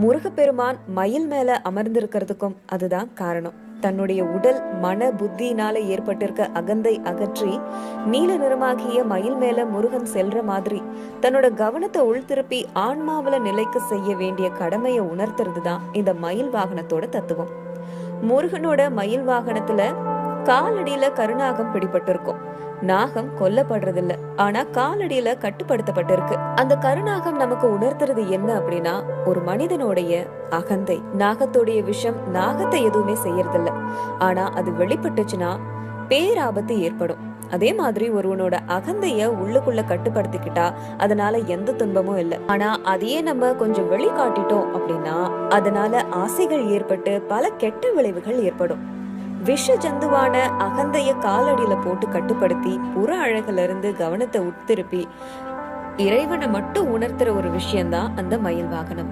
முருகப்பெருமான் மயில் மேல அமர்ந்திருக்கிறதுக்கும் அதுதான் காரணம். தன்னுடைய உடல் மன புத்தியினால ஏற்பட்டிருக்க அகந்தை அகற்றி நீல நிறமாகிய மயில் மேல முருகன் செல்ற மாதிரி தன்னோட கவனத்தை உள்திருப்பி ஆன்மாவில நிலைக்க செய்ய வேண்டிய கடமையை உணர்த்துறதுதான் இந்த மயில் வாகனத்தோட தத்துவம். முருகனோட மயில் வாகனத்துல காலடியில கருநாகம் பிடிபட்டிருக்கும். நாகம் கொல்லப்படுறதில்ல, ஆனா காலடியில கட்டுப்படுத்தப்பட்டிருக்கு. அந்த கருநாகம் நமக்கு உணர்த்துறது என்ன அப்படின்னா, ஒரு மனிதனுடைய அகந்தை. நாகத்தோடைய விஷம் நாகத்தை எதுவுமே செய்யறதில்ல, ஆனா அது வெளிப்பட்டுச்சுன்னா பேராபத்து ஏற்படும். அதே மாதிரி ஒருவனோட அகந்தைய உள்ளுக்குள்ள கட்டுப்படுத்திக்கிட்டா அதனால எந்த துன்பமும் இல்லை. ஆனா அதையே நம்ம கொஞ்சம் வெளிக்காட்டிட்டோம் அப்படின்னா அதனால ஆசைகள் ஏற்பட்டு பல கெட்ட விளைவுகள் ஏற்படும். விஷ ஜந்துவான அகந்தைய காலடியில போட்டு கட்டுப்படுத்தி புற அழகுல இருந்து கவனத்தை உட்திருப்பி இறைவனை மட்டும் உணர்த்துற ஒரு விஷயம்தான் அந்த மயில் வாகனம்.